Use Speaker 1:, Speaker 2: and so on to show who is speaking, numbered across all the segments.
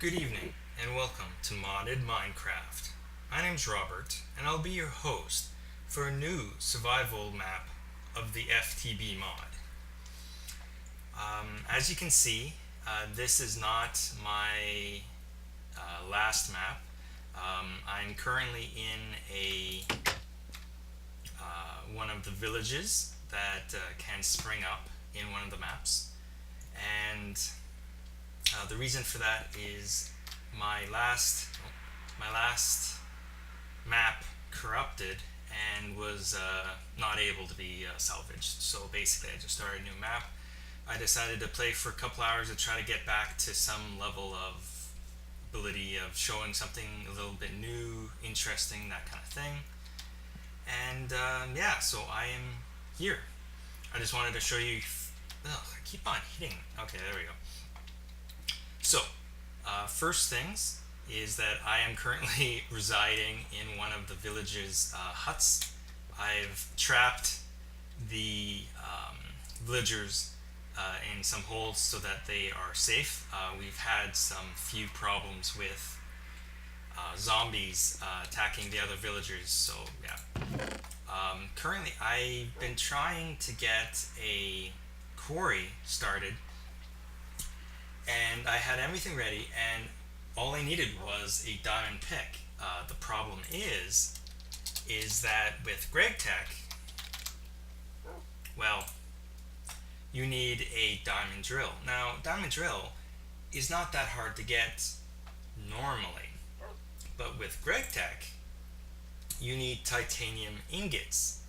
Speaker 1: Good evening, and welcome to Modded Minecraft. My name's Robert, and I'll be your host for a new survival map of the FTB mod. As you can see, this is not my last map. I'm currently in a one of the villages that can spring up in one of the maps, and the reason for that is my last map corrupted and was not able to be salvaged. So basically, I just started a new map. I decided to play for a couple hours to try to get back to some level of ability of showing something a little bit new, interesting, that kind of thing. And yeah, so I am here. I just wanted to show you. Ugh, I keep on hitting. Okay, there we go. So, first things is that I am currently residing in one of the village's huts. I've trapped the villagers in some holes so that they are safe. We've had some few problems with zombies attacking the other villagers, so yeah. Currently, I've been trying to get a quarry started, and I had everything ready, and all I needed was a diamond pick. The problem is that with Greg Tech, well, you need a diamond drill. Now, diamond drill is not that hard to get normally, but with Greg Tech, you need titanium ingots.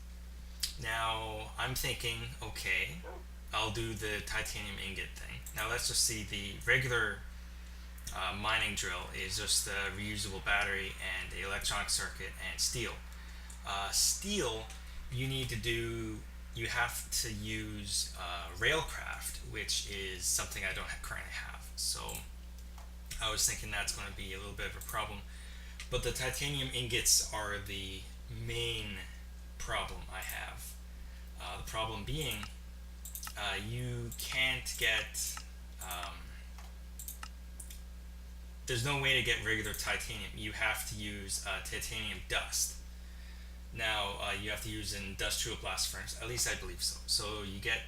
Speaker 1: Now, I'm thinking, okay, I'll do the titanium ingot thing. Now, let's just see the regular mining drill is just a reusable battery and the electronic circuit and steel. Steel, you have to use railcraft, which is something I don't currently have. So I was thinking that's going to be a little bit of a problem. But the titanium ingots are the main problem I have. The problem being, you can't get there's no way to get regular titanium. You have to use titanium dust. Now, you have to use an industrial blast furnace, at least I believe so. So you get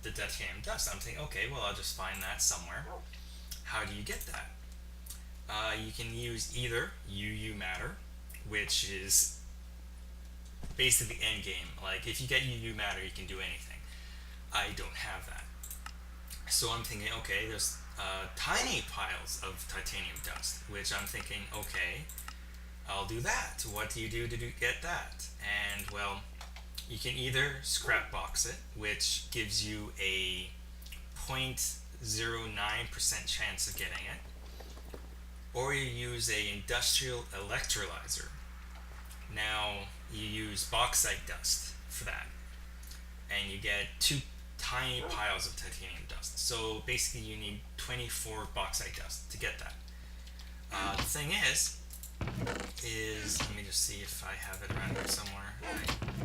Speaker 1: the titanium dust. I'm thinking, okay, well, I'll just find that somewhere. How do you get that? You can use either UU matter, which is basically the end game. Like, if you get UU matter, you can do anything. I don't have that. So I'm thinking, okay, there's tiny piles of titanium dust, which I'm thinking, okay, I'll do that. What do you do to get that? And well, you can either scrap box it, which gives you a 0.09% chance of getting it, or you use a industrial electrolyzer. Now, you use bauxite dust for that, and you get two tiny piles of titanium dust. So basically, you need 24 bauxite dust to get that. The thing is let me just see if I have it around here somewhere.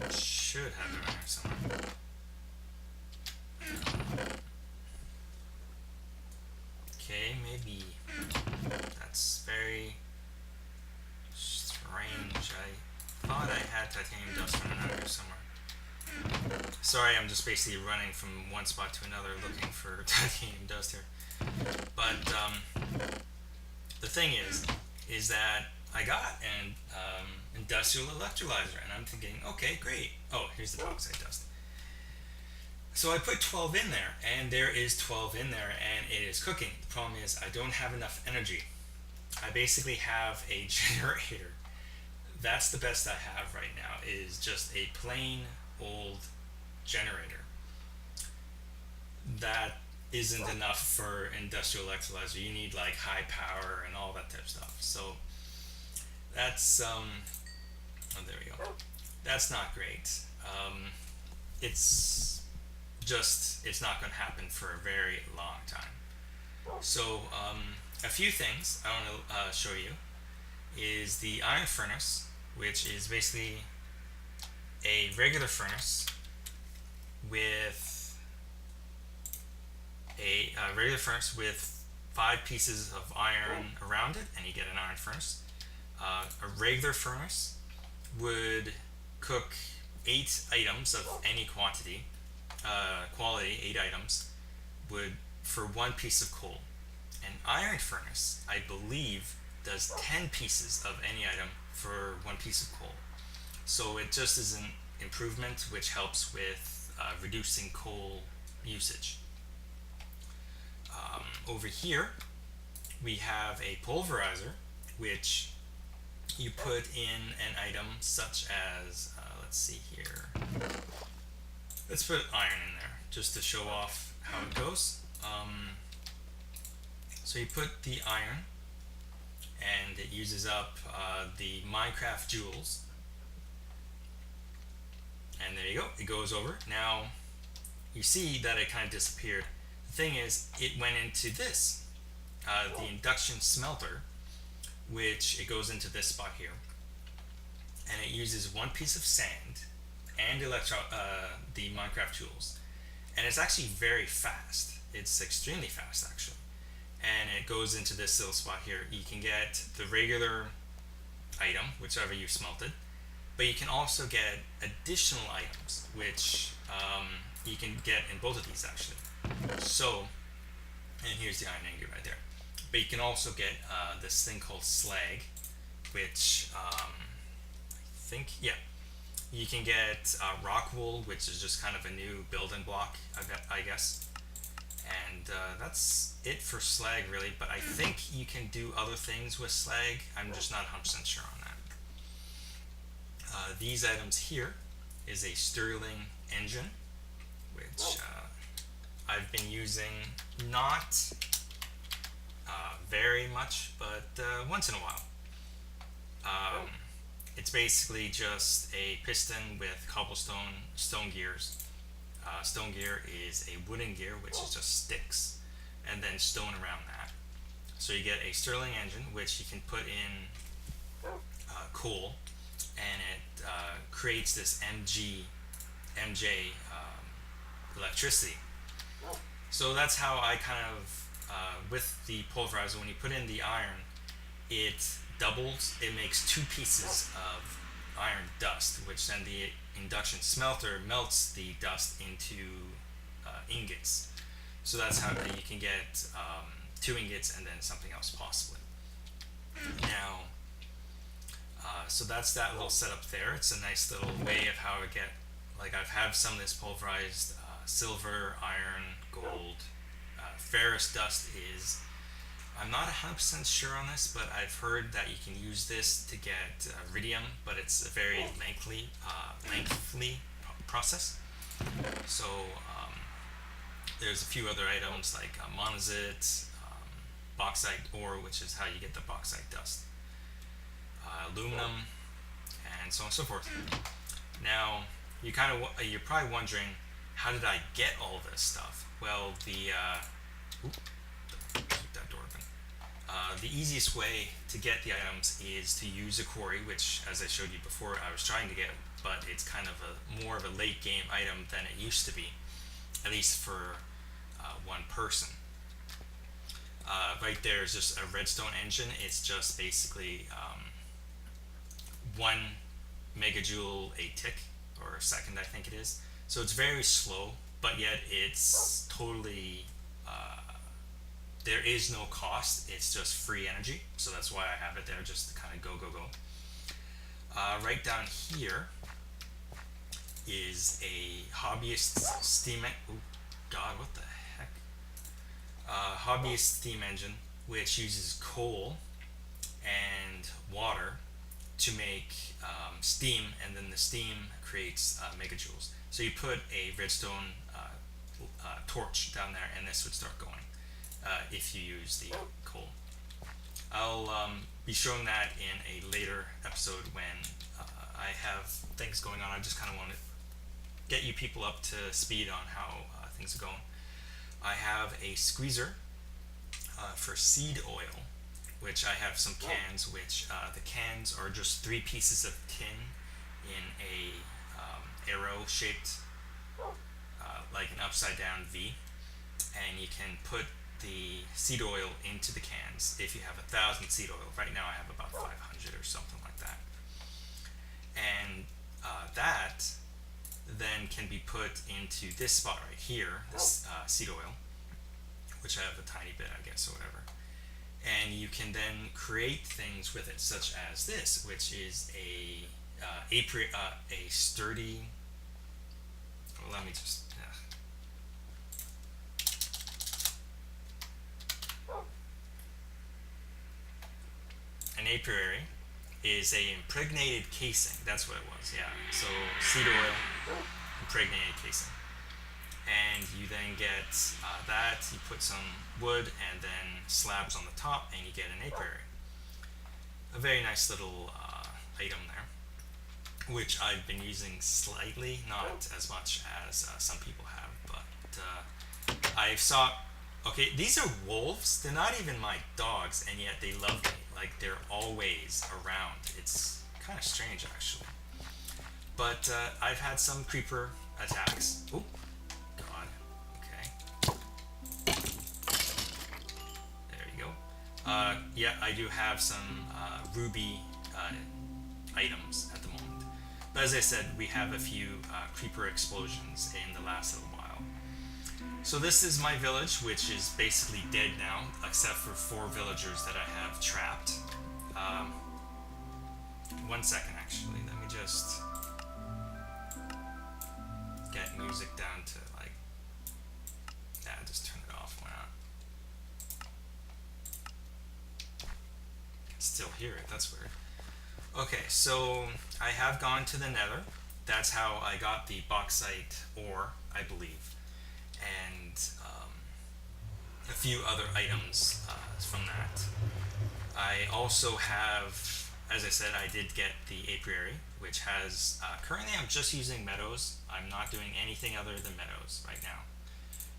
Speaker 1: I should have it around here somewhere. Okay, maybe that's very strange. I thought I had titanium dust around here somewhere. Sorry, I'm just basically running from one spot to another looking for titanium dust here. But the thing is that I got an industrial electrolyzer, and I'm thinking, okay, great. Oh, here's the bauxite dust. So I put 12 in there, and there is 12 in there, and it is cooking. The problem is I don't have enough energy. I basically have a generator. That's the best I have right now, is just a plain old generator. That isn't enough for industrial electrolyzer. You need like high power and all that type of stuff. So that's oh, there we go. That's not great. It's not going to happen for a very long time. So a few things I want to show you is the iron furnace, which is basically a regular furnace with 5 pieces of iron around it, and you get an iron furnace. A regular furnace would cook 8 items of any quality, 8 items, would for 1 piece of coal. An iron furnace, I believe, does 10 pieces of any item for 1 piece of coal. So it just is an improvement which helps with reducing coal usage. Over here, we have a pulverizer, which you put in an item such as, let's see here, let's put iron in there just to show off how it goes. So you put the iron, and it uses up the Minecraft jewels, and there you go, it goes over. Now you see that it kind of disappeared. The thing is, it went into this, the induction smelter, which it goes into this spot here, and it uses 1 piece of sand and the Minecraft jewels, and it's actually very fast. It's extremely fast actually, and it goes into this little spot here. You can get the regular item, whichever you smelted, but you can also get additional items, which you can get in both of these actually. So, and here's the iron ingot right there. But you can also get this thing called slag, which I think, yeah, you can get rock wool, which is just kind of a new building block, I guess. And that's it for slag really, but I think you can do other things with slag. I'm just not 100% sure on that. These items here is a Stirling engine, which I've been using not very much, but once in a while. It's basically just a piston with cobblestone stone gears. Stone gear is a wooden gear, which is just sticks, and then stone around that. So you get a Stirling engine, which you can put in coal, and it creates this MJ electricity. So that's how I kind of, with the pulverizer, when you put in the iron, it doubles, it makes 2 pieces of iron dust, which then the induction smelter melts the dust into ingots. So that's how you can get 2 ingots and then something else possibly. Now, so that's that little setup there. It's a nice little way of how to get, like I've had some of this pulverized silver, iron, gold. Ferrous dust is, I'm not 100% sure on this, but I've heard that you can use this to get iridium, but it's a very lengthy process. So there's a few other items like monazite, bauxite ore, which is how you get the bauxite dust, aluminum, and so on and so forth. Now you're probably wondering, how did I get all this stuff? Well, keep that door open. The easiest way to get the items is to use a quarry, which, as I showed you before, I was trying to get, but it's kind of more of a late game item than it used to be, at least for one person. Right there is just a redstone engine. It's just basically 1 megajoule a tick, or a second, I think it is. So it's very slow, but yet it's totally, there is no cost. It's just free energy. So that's why I have it there, just to kind of go. Right down here is a hobbyist steam. Oh God, what the heck? Hobbyist steam engine, which uses coal and water to make steam, and then the steam creates megajoules. So you put a redstone torch down there, and this would start going if you use the coal. I'll be showing that in a later episode when I have things going on. I just kind of want to get you people up to speed on how things are going. I have a squeezer for seed oil, which I have some cans, which the cans are just 3 pieces of tin in a arrow shaped, like an upside down V, and you can put the seed oil into the cans if you have 1,000 seed oil. Right now I have about 500 or something like that. And that then can be put into this spot right here, this seed oil, which I have a tiny bit, I guess, or whatever. And you can then create things with it, such as this, which is a sturdy. Well, let me just. An apiary is a impregnated casing. That's what it was. Yeah. So seed oil, impregnated casing, and you then get that. You put some wood and then slabs on the top, and you get an apiary. A very nice little item there, which I've been using slightly, not as much as some people have, but I've saw. Okay, these are wolves. They're not even my dogs, and yet they love me. Like, they're always around. It's kind of strange, actually. But I've had some creeper attacks. Oh, God. Okay. There you go. Yeah, I do have some ruby items at the moment. But as I said, we have a few creeper explosions in the last little while. So this is my village, which is basically dead now, except for 4 villagers that I have trapped. 1 second, actually. Let me just get music down to, like... Yeah, just turn it off. Why not? I can still hear it. That's weird. Okay, so I have gone to the nether. That's how I got the bauxite ore, I believe. And a few other items from that. I also have, as I said, I did get the apiary, which has, currently I'm just using meadows. I'm not doing anything other than meadows right now,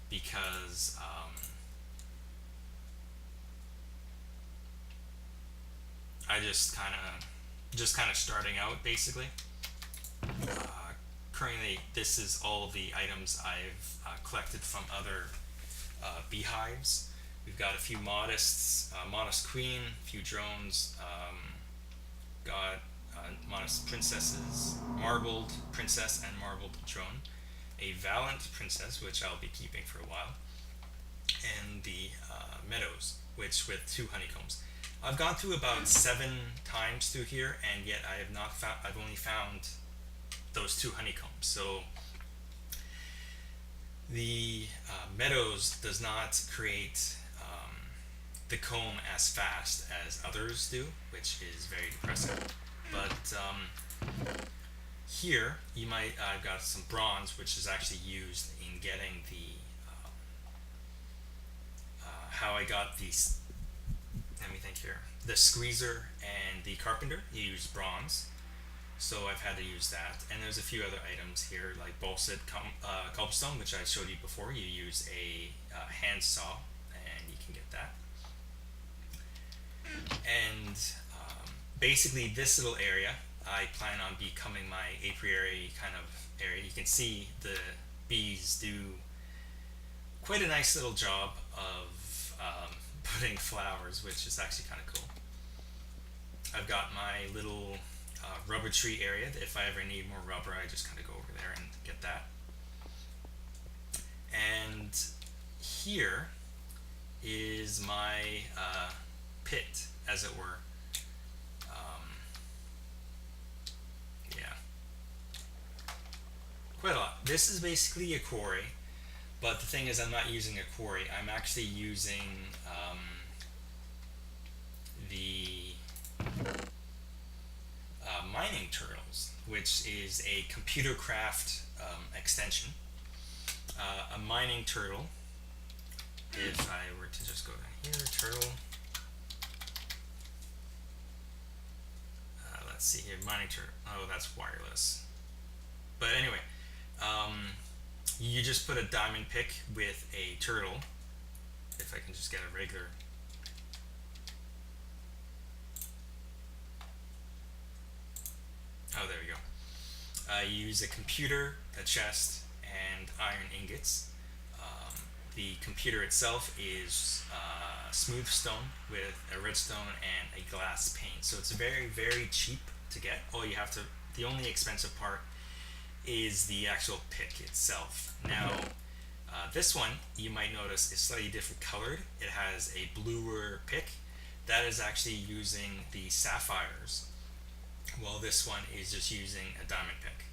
Speaker 1: because I just kind of starting out, basically. Currently, this is all the items I've collected from other beehives. We've got a few modest queen, a few drones, got modest princesses, marbled princess and marbled drone, a valiant princess, which I'll be keeping for a while, and the meadows, which with 2 honeycombs. I've gone through about 7 times through here, and yet I have not found. I've only found those 2 honeycombs. So the meadows does not create the comb as fast as others do, which is very depressing. But here you might I've got some bronze, which is actually used in getting the how I got these. Let me think here. The squeezer and the carpenter, you use bronze. So I've had to use that. And there's a few other items here, like balsite cobblestone, which I showed you before. You use a hand saw, and you can get that. And basically, this little area, I plan on becoming my apiary kind of area. You can see the bees do quite a nice little job of putting flowers, which is actually kind of cool. I've got my little rubber tree area. If I ever need more rubber, I just kind of go over there and get that. And here is my pit, as it were. Yeah, quite a lot. This is basically a quarry, but the thing is, I'm not using a quarry. I'm actually using the mining turtles, which is a computer craft extension. A mining turtle, if I were to just go down here, turtle, let's see here, mining turtle, oh, that's wireless. But anyway, you just put a diamond pick with a turtle, if I can just get a regular. Oh, there we go. You use a computer, a chest, and iron ingots. The computer itself is smooth stone with a redstone and a glass pane, so it's very, very cheap to get. The only expensive part is the actual pick itself. Now, this one you might notice is slightly different colored. It has a bluer pick. That is actually using the sapphires, while this one is just using a diamond pick.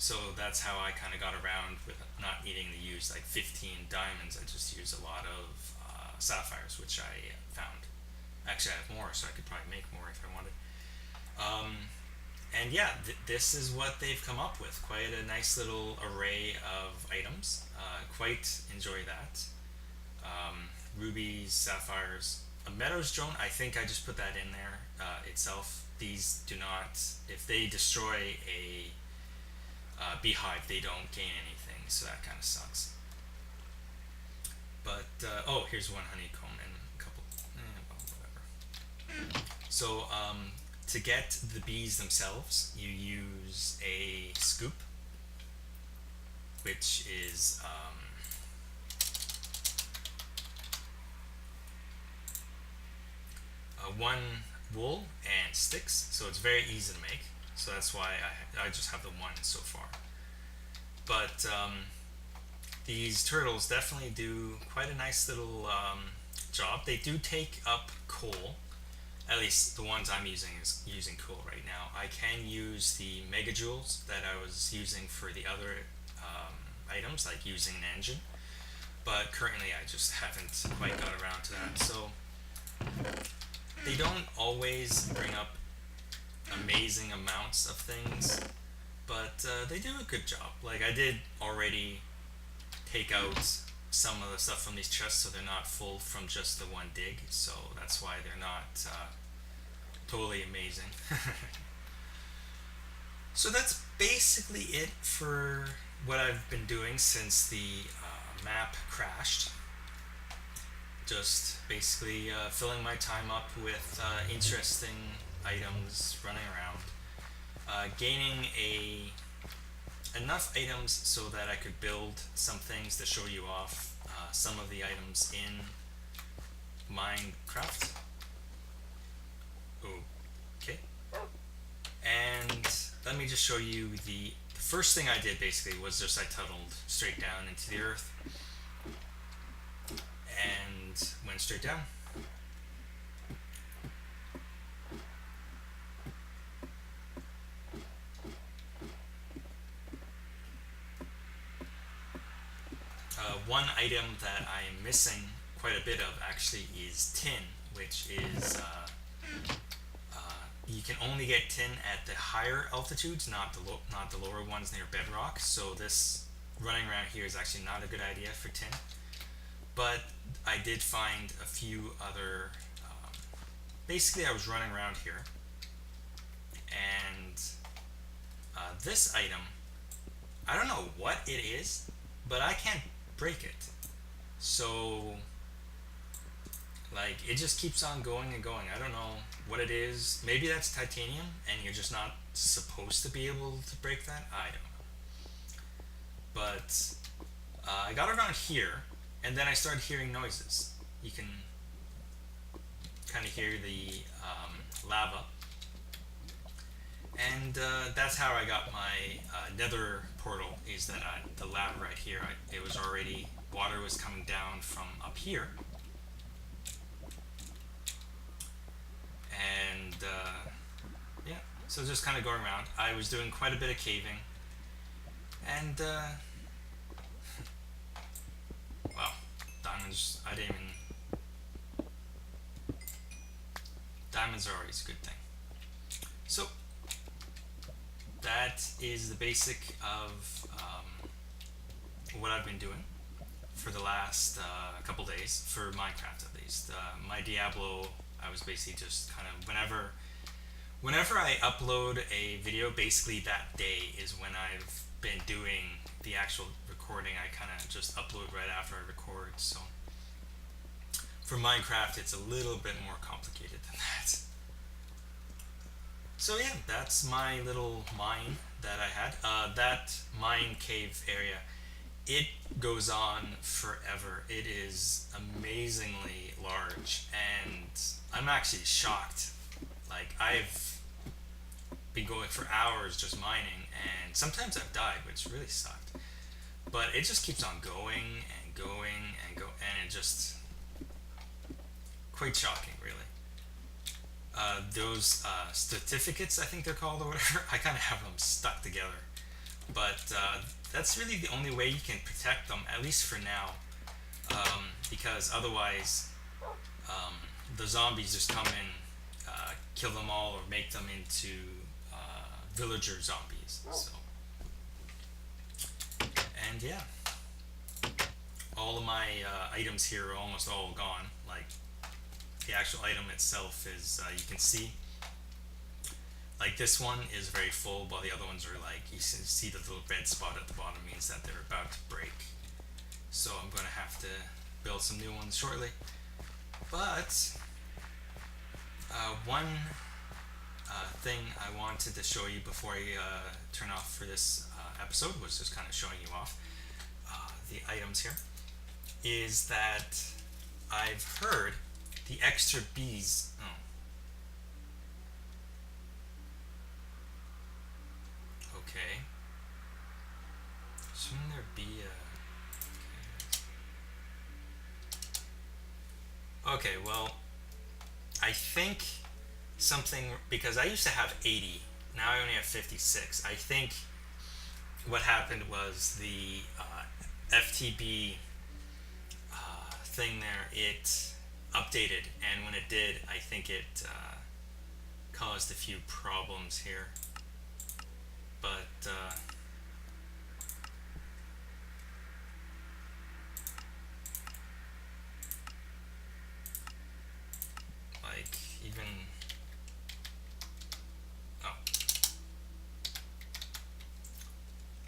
Speaker 1: So that's how I kind of got around with not needing to use like 15 diamonds. I just use a lot of sapphires, which I found. Actually, I have more, so I could probably make more if I wanted. And yeah, this is what they've come up with. Quite a nice little array of items. Quite enjoy that. Rubies, sapphires, a meadows drone. I think I just put that in there itself. These do not, if they destroy a beehive, they don't gain anything, so that kind of sucks. But oh, here's one honeycomb and a couple. Well, whatever. So to get the bees themselves, you use a scoop, which is one wool and sticks, so it's very easy to make. So that's why I just have the one so far. But these turtles definitely do quite a nice little job. They do take up coal. At least the ones I'm using is using coal right now. I can use the megajoules that I was using for the other items, like using an engine. But currently I just haven't quite got around to that. So they don't always bring up amazing amounts of things, but they do a good job. Like, I did already take out some of the stuff from these chests, so they're not full from just the one dig, so that's why they're not totally amazing. So that's basically it for what I've been doing since the map crashed. Just basically filling my time up with interesting items, running around, gaining enough items so that I could build some things to show you off some of the items in Minecraft. Okay. And let me just show you the first thing I did basically was just I tunneled straight down into the earth and went straight down. One item that I'm missing quite a bit of actually is tin, which is you can only get tin at the higher altitudes, not the lower ones near bedrock. So this running around here is actually not a good idea for tin. But I did find a few other. Basically, I was running around here, and this item, I don't know what it is, but I can't break it. So, like, it just keeps on going and going. I don't know what it is. Maybe that's titanium, and you're just not supposed to be able to break that. I don't know. But I got around here, and then I started hearing noises. You can kind of hear the lava. And that's how I got my nether portal, is that the lava right here, it was already, water was coming down from up here. And yeah, so just kind of going around. I was doing quite a bit of caving. And wow, diamonds, diamonds are always a good thing. So that is the basic of what I've been doing for the last couple days, for Minecraft at least. My Diablo, I was basically just kind of, whenever I upload a video, basically that day is when I've been doing the actual recording. I kind of just upload right after I record. So for Minecraft, it's a little bit more complicated than that. So yeah, that's my little mine that I had. That mine cave area it goes on forever. It is amazingly large, and I'm actually shocked. Like, I've been going for hours just mining, and sometimes I've died, which really sucked. But it just keeps on going and going and go, and it just quite shocking, really. Those certificates, I think they're called, or whatever, I kind of have them stuck together. But that's really the only way you can protect them, at least for now, because otherwise, um, the zombies just come in, kill them all, or make them into villager zombies. So, and yeah, all of my items here are almost all gone. Like, the actual item itself is, you can see, like, this one is very full, while the other ones are like, you see the little red spot at the bottom means that they're about to break. So I'm going to have to build some new ones shortly. But one thing I wanted to show you before I turn off for this episode was just kind of showing you off the items here, is that I've heard the extra bees. Oh. Okay. Shouldn't there be a... Okay, well, I think something, because I used to have 80, now I only have 56. I think what happened was the FTB thing there, it updated, and when it did, I think it caused a few problems here. But like, even... Oh.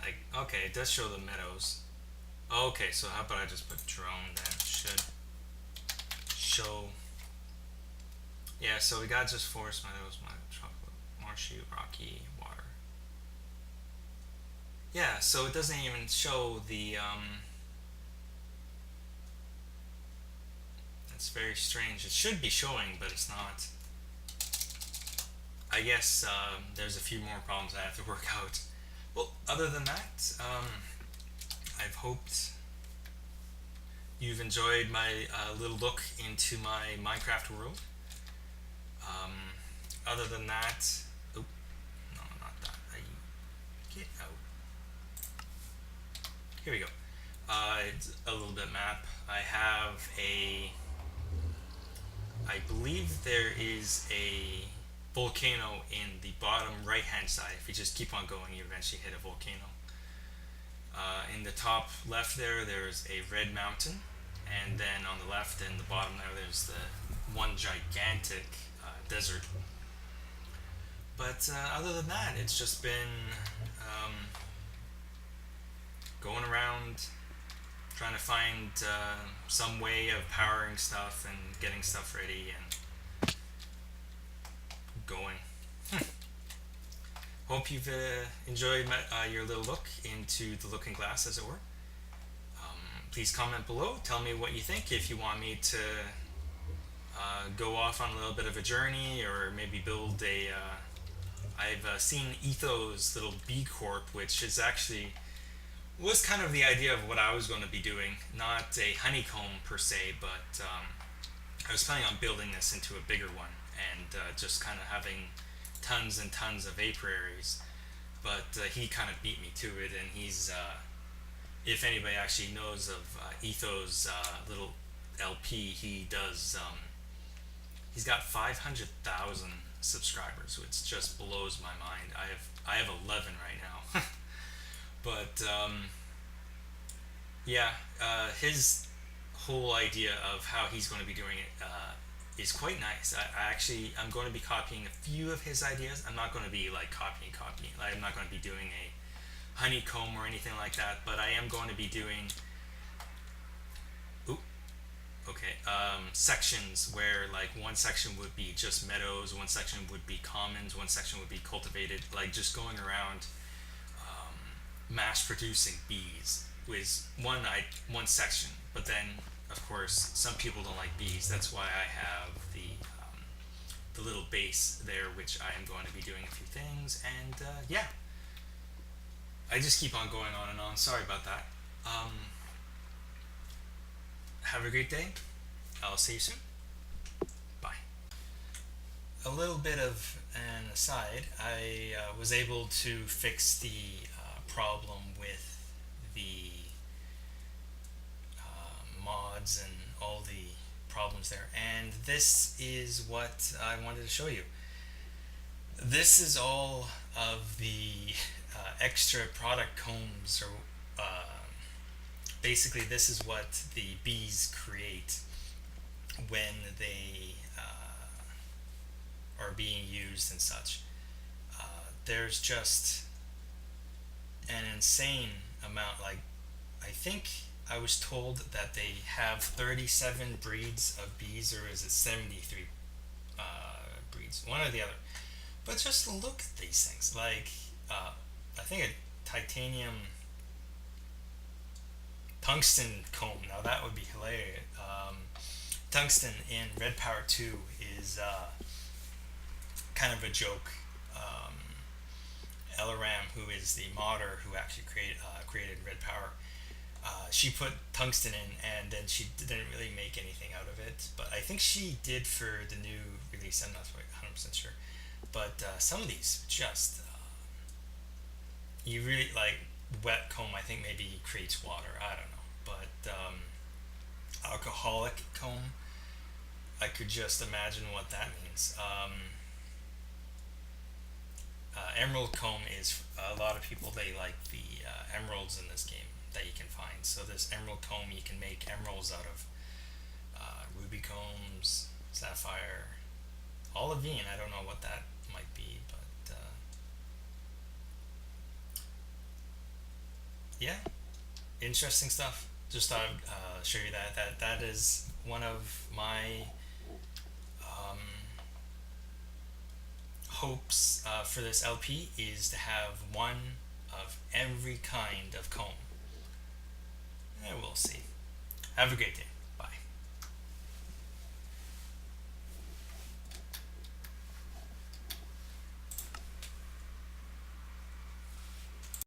Speaker 1: Like, okay, it does show the meadows. Okay, so how about I just put drone, that should show... Yeah, so we got just forest meadows, chocolate, marshy, rocky, water. Yeah, so it doesn't even show the... That's very strange. It should be showing, but it's not. I guess there's a few more problems I have to work out. Well, other than that, I've hoped you've enjoyed my little look into my Minecraft world. Other than that, oh, no, not that. Get out. Here we go. It's a little bit map. I believe there is a volcano in the bottom right hand side. If you just keep on going, you eventually hit a volcano. In the top left there's a red mountain, and then on the left and the bottom there's the one gigantic desert. But other than that, it's just been going around trying to find some way of powering stuff and getting stuff ready and going. Hope you've enjoyed your little look into the looking glass, as it were. Please comment below. Tell me what you think. If you want me to go off on a little bit of a journey, or maybe build a... I've seen Etho's little B Corp, which is actually... was kind of the idea of what I was going to be doing. Not a honeycomb per se, but I was planning on building this into a bigger one, and just kind of having tons and tons of apiaries. But he kind of beat me to it, and he's... if anybody actually knows of Etho's little LP, he does... he's got 500,000 subscribers, which just blows my mind. I have 11 right now. But yeah, his whole idea of how he's going to be doing it is quite nice. I'm going to be copying a few of his ideas. I'm not going to be like copying. Like, I'm not going to be doing a honeycomb or anything like that. But I am going to be doing sections where, like, one section would be just meadows, one section would be commons, one section would be cultivated. Like, just going around mass producing bees, was one section, but then of course some people don't like bees. That's why I have the little base there, which I am going to be doing a few things, and yeah, I just keep on going on and on. Sorry about that. Um, have a great day. I'll see you soon. Bye. A little bit of an aside. I was able to fix the problem with the mods and all the problems there, and this is what I wanted to show you. This is all of the extra product combs, or basically this is what the bees create when they are being used and such. There's just an insane amount. Like, I think I was told that they have 37 breeds of bees, or is it 73 breeds? One or the other. But just look at these things. Like, I think a titanium tungsten comb. Now that would be hilarious. Tungsten in Red Power 2 is kind of a joke. Elaram, who is the modder who actually created Red Power, she put tungsten in, and then she didn't really make anything out of it. But I think she did for the new release. I'm not 100% sure. But some of these just you really like wet comb. I think maybe creates water. I don't know. But alcoholic comb, I could just imagine what that means. Emerald comb is a lot of people, they like the emeralds in this game that you can find. So this emerald comb, you can make emeralds out of ruby combs, sapphire, olivine. I don't know what that might be, but yeah, interesting stuff. Just thought I'd show you that is one of my hopes for this LP, is to have one of every kind of comb. And we'll see. Have a great day.